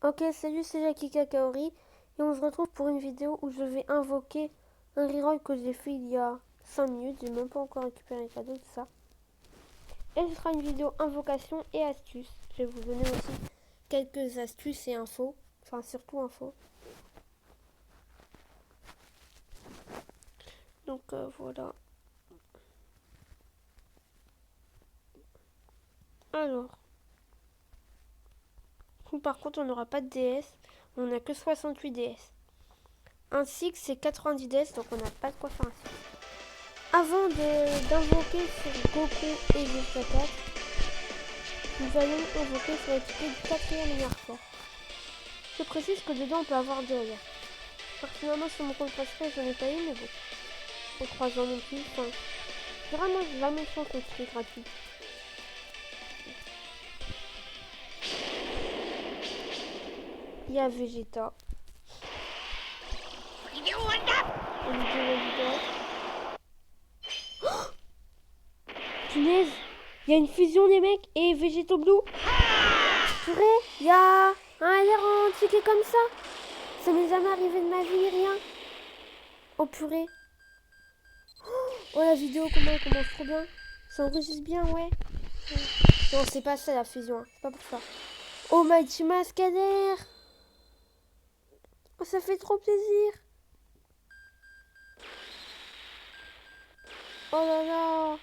Ok, salut, c'est Jackie Kakaori et on se retrouve pour une vidéo où je vais invoquer un reroll que j'ai fait il y a 5 minutes. J'ai même pas encore récupéré les cadeaux, tout ça. Et ce sera une vidéo invocation et astuces. Je vais vous donner aussi quelques astuces et infos. Enfin, surtout infos. Donc voilà. Alors. Par contre, on n'aura pas de DS. On n'a que 68 DS. Un Six, c'est 90 DS, donc on n'a pas de quoi faire un Six. Avant d'invoquer sur Goku et Vegeta 4, nous allons invoquer sur l'équipé du 4ème meilleur fort. Je précise que dedans on peut avoir deux alertes. Personnellement sur mon compte principal j'en ai pas eu, mais bon. En 3 ans non plus, enfin. Vraiment j'ai la même chance que c'était gratuit. Il y a Vegeta. Oh punaise, il y a une fusion des mecs et Vegeto Blue. Purée, il y a un LR en ticket comme ça. Ça m'est jamais arrivé de ma vie, rien. Oh purée. Oh la vidéo, comment elle commence trop bien. Ça enregistre bien, ouais. Non, c'est pas ça la fusion, hein. C'est pas pour ça. Oh Mighty Mascader. Oh, ça fait trop plaisir. Oh là là.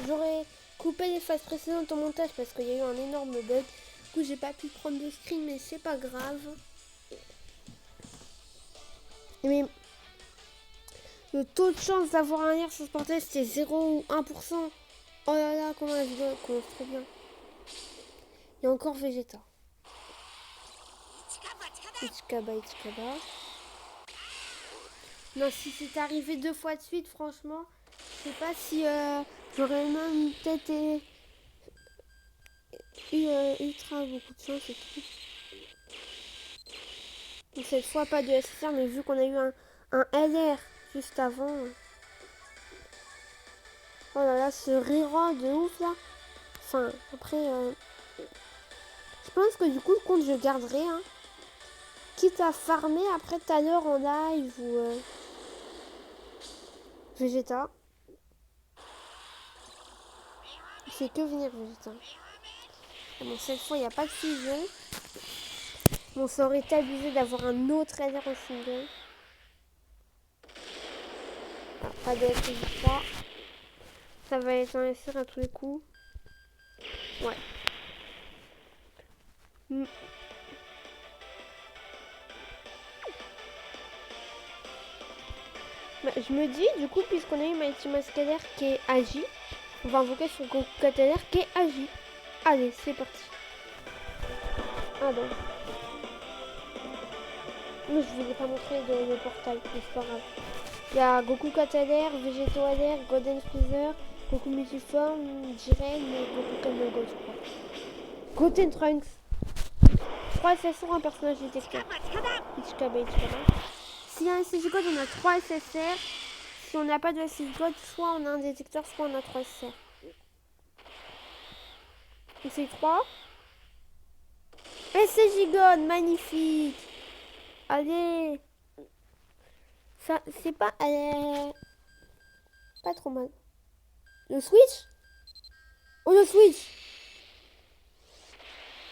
J'aurais coupé les phases précédentes au montage parce qu'il y a eu un énorme bug. Du coup, j'ai pas pu prendre de screen, mais c'est pas grave. Mais le taux de chance d'avoir un air sur ce portail, c'était 0 ou 1%. Oh là là, comment la vidéo commence trop bien. Il y a encore Vegeta. Ichikaba. Non, si c'est arrivé 2 fois de suite, franchement, je sais pas si j'aurais même peut-être eu ultra beaucoup de chance et tout. Donc, cette fois, pas de SSR, mais vu qu'on a eu un LR juste avant. Oh là là, ce reroll de ouf là. Enfin, après, je pense que du coup, le compte, je garderai. Hein. Quitte à farmer après tout à l'heure en live ou Vegeta. C'est que venir Vegeta. Bon, cette fois, il n'y a pas de fusion. Bon, ça aurait été abusé d'avoir un autre LR en single. Ah, pas de SJ3. Ça va être un SR à tous les coups. Ouais. Bah, je me dis, du coup, puisqu'on a eu Mighty Mascader qui est agi, on va invoquer son Goku Cataler qui est agi. Allez, c'est parti. Ah non. Mais je voulais pas montrer le portail, mais c'est pas grave. Il y a Goku Cataler, Vegeto Alert, Golden Freezer, Goku Multiforme, Jiren et Goku Kanogo, je crois. Goten Trunks. 3 SSR, un personnage détecteur. Ichikaba. S'il y a un SSJ code, on a 3 SSR. Si on n'a pas de SSJ code, soit on a un détecteur, soit on a 3 SSR. Donc c'est 3. SSJ God, magnifique. Allez. Ça, c'est pas... pas trop mal. Le Switch? Oh, le Switch!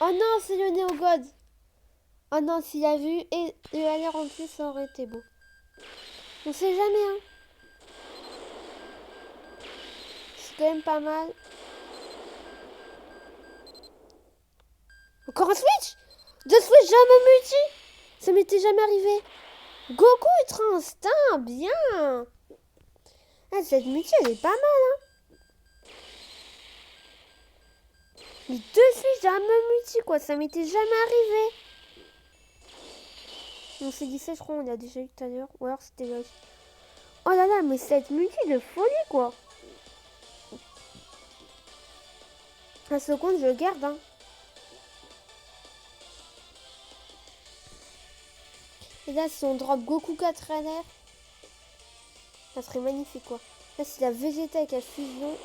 Oh non, c'est le Neo God. Oh non, s'il a vu et le LR en plus, ça aurait été beau. On sait jamais, hein. C'est quand même pas mal. Encore un Switch? Deux Switch jamais multi? Ça m'était jamais arrivé. Goku Ultra Instinct, bien. Ah, cette multi, elle est pas mal, hein. Les deux Switch jamais multi, quoi. Ça m'était jamais arrivé. On s'est dit ça, je crois, on l'a déjà eu tout à l'heure. Ou alors c'était là. Oh là là, mais cette multi de folie, quoi. Un seconde, je le garde, hein. Et là, si on drop Goku 4 LR, ça serait magnifique, quoi. Là, c'est la Vegeta avec la fusion.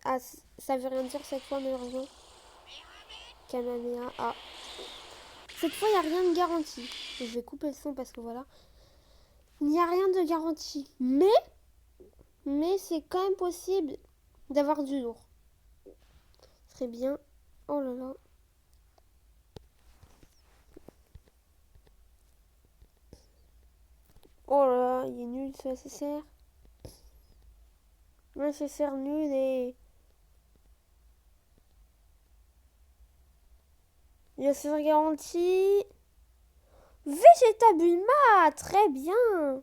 Ah, ça veut rien dire cette fois, malheureusement. Kamehameha. Ah. Cette fois, il n'y a rien de garanti. Je vais couper le son parce que voilà. Il n'y a rien de garanti. Mais c'est quand même possible d'avoir du lourd. Très bien. Oh là là. Oh là là, il est nul ce SSR. Le SSR nul et... Il y a SSR garantie. Vegeta Bulma, très bien.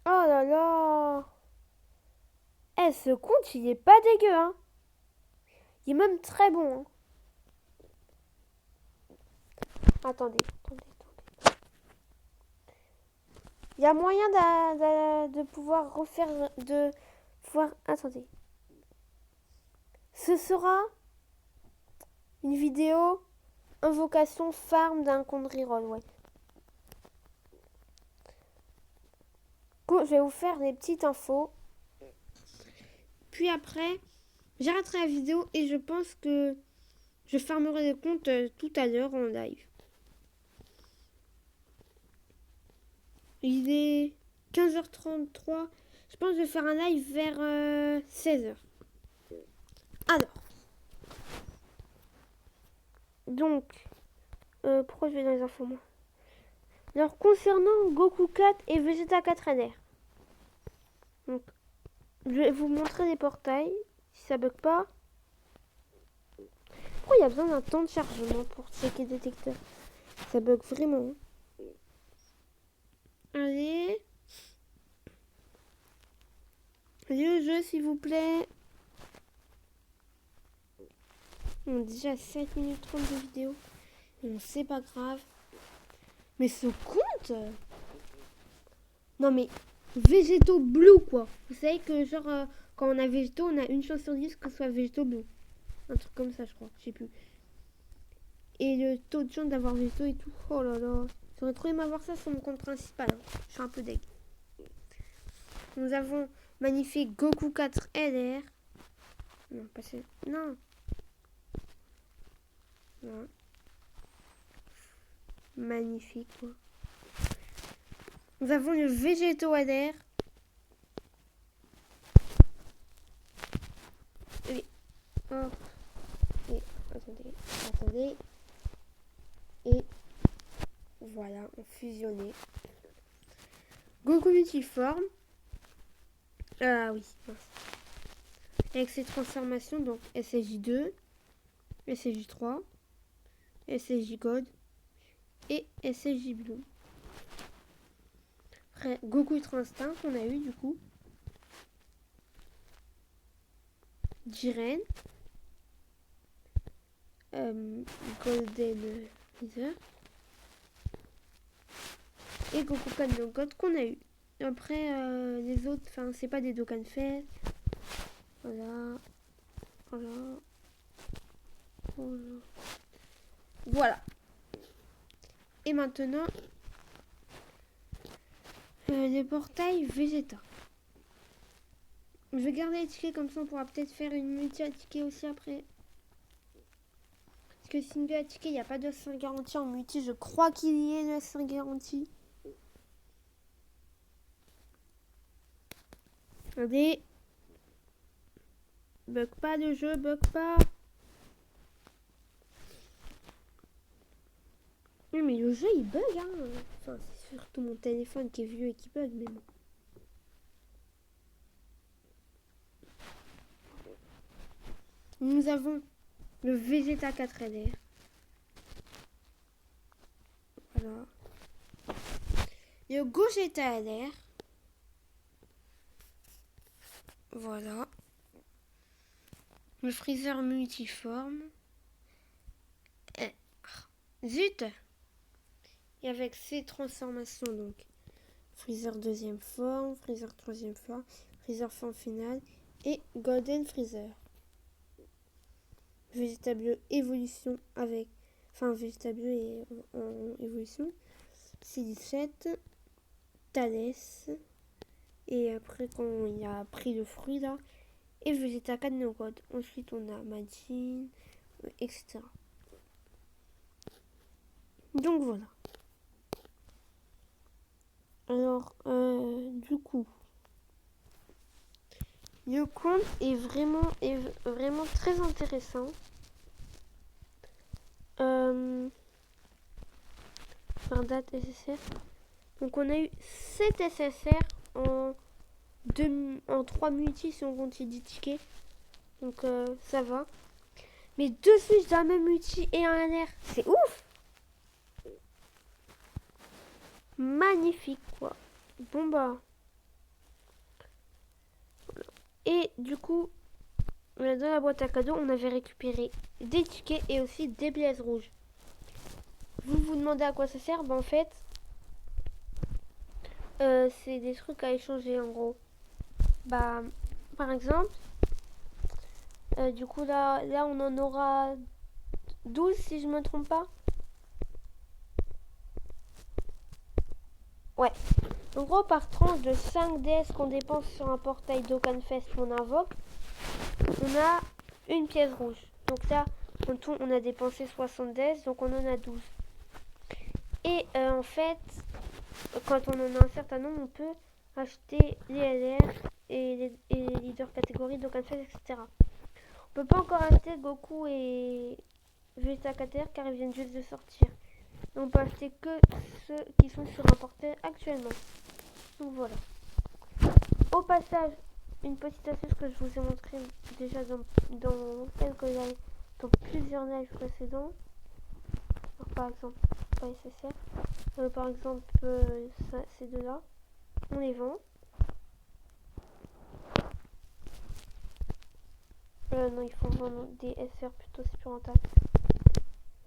Oh là là. Eh, ce compte, il est pas dégueu, hein. Il est même très bon, hein. Attendez. Il y a moyen de pouvoir refaire... Attendez. Ce sera une vidéo invocation farm d'un compte reroll, ouais. Je vais vous faire des petites infos. Puis après, j'arrêterai la vidéo et je pense que je farmerai des comptes tout à l'heure en live. Il est 15h33. Je pense que je vais faire un live vers 16h. Alors. Donc. Pourquoi je vais dans les infos, moi? Alors, concernant Goku 4 et Vegeta 4 LR. Donc, je vais vous montrer les portails. Si ça bug pas. Pourquoi il y a besoin d'un temps de chargement pour checker le détecteur? Ça bug vraiment. Allez. Allez au jeu, s'il vous plaît. On a déjà 7 minutes 30 de vidéo. Bon, c'est pas grave. Mais ce compte... Non mais... Végétaux Blue, quoi. Vous savez que genre... quand on a végétaux, on a une chance sur 10 que ce soit végétaux Blue. Un truc comme ça, je crois. Je sais plus. Et le taux de chance d'avoir végétaux et tout. Oh là là. J'aurais trop aimé avoir ça sur mon compte principal. Hein. Je suis un peu deg. Nous avons magnifique Goku 4 LR. Non, pas c'est... Non. Non. Magnifique, quoi. Nous avons le végétaux LR. Et... Oh. Et... Attendez. Et... Voilà, on fusionnait. Goku multiforme. Ah oui. Avec ses transformations, donc SSJ2, SSJ3, SSJ God et SSJ Blue. Après, Goku Ultra Instinct qu'on a eu du coup. Jiren. Golden Freezer. Et Goku Kanon God qu'on a eu. Après, les autres, enfin, c'est pas des Dokkan Fest. Voilà. Voilà. Et maintenant, les portails Vegeta. Je vais garder les tickets comme ça, on pourra peut-être faire une multi à tickets aussi après. Parce que single à ticket, il n'y a pas de 5 garantie en multi. Je crois qu'il y ait de 5 garantie. Regardez. Bug pas de jeu, bug pas. Oui, mais le jeu il bug, hein. Enfin, c'est surtout mon téléphone qui est vieux et qui bug, mais bon. Nous avons le Vegeta 4 LR. Voilà. Le Gogeta LR. Voilà. Le Freezer multiforme. Zut! Et avec ses transformations, donc. Freezer deuxième forme, Freezer troisième forme, Freezer forme finale et Golden Freezer. Vegeta Bleu évolution avec... Enfin, Vegeta Bleu est en évolution. C17. Thalès. Et après, quand il a pris le fruit là, et Vegeta 4 Néocode. Ensuite, on a Majin, etc. Donc voilà. Alors, du coup, le compte est vraiment très intéressant. Par date SSR. Donc on a eu 7 SSR en 3 multis si on compte les 10 tickets. Donc ça va. Mais 2 switches d'un même multi et un LR. C'est ouf! Magnifique quoi. Bon bah. Et du coup, dans la boîte à cadeaux, on avait récupéré des tickets et aussi des blazes rouges. Vous vous demandez à quoi ça sert? Ben en fait, c'est des trucs à échanger en gros. Bah, par exemple, du coup là on en aura 12 si je me trompe pas. Ouais. En gros, par tranche de 5 DS qu'on dépense sur un portail d'Okanfest qu'on invoque, on a une pièce rouge. Donc là, en tout, on a dépensé 60 DS, donc on en a 12. Et en fait, quand on en a un certain nombre, on peut acheter les LR et les leaders catégories d'Okanfest, etc. On peut pas encore acheter Goku et Vegeta KTR car ils viennent juste de sortir. Et on peut acheter que ceux qui sont sur un portail actuellement. Donc voilà. Au passage, une petite astuce que je vous ai montré déjà dans quelques lives, dans plusieurs lives précédents. Alors, par exemple, pas SSR. Par exemple, ces deux-là, on les vend. Non, il faut vendre des SR plutôt, c'est plus rentable.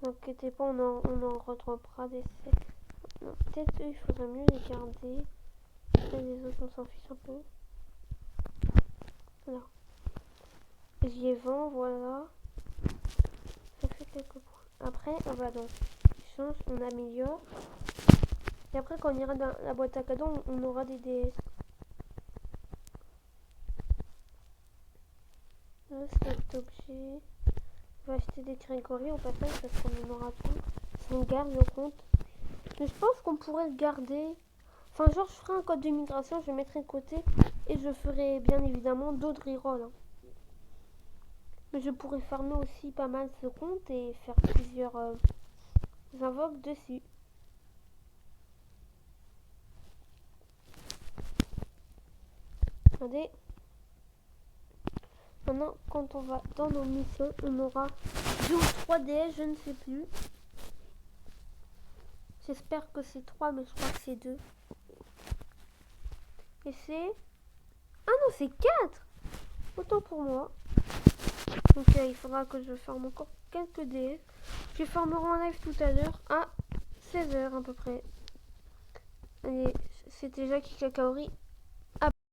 N'inquiétez pas, on en retrouvera des SR. Peut-être il faudrait mieux les garder. Les autres, on s'en fiche un peu. Voilà. J'y ai vend, voilà. Ça fait quelques points. Après, on va donc change, on améliore. Et après, quand on ira dans la boîte à cadeaux, on aura des DS. Stock d'objets. On va acheter des Grégory au passage parce qu'on en aura tout. Si on garde le compte. Mais je pense qu'on pourrait le garder. Enfin, genre, je ferai un code de migration, je le mettrai de côté. Et je ferai bien évidemment d'autres rerolls. Hein. Mais je pourrais farmer aussi pas mal ce compte et faire plusieurs invoques dessus. Regardez. Maintenant, quand on va dans nos missions, on aura 2 ou 3 DS, je ne sais plus. J'espère que c'est 3, mais je crois que c'est 2. Et c'est... Ah non, c'est 4! Autant pour moi. Donc il faudra que je forme encore quelques DS. Je formerai en live tout à l'heure à 16h à peu près. Et c'était Jackie Kakaori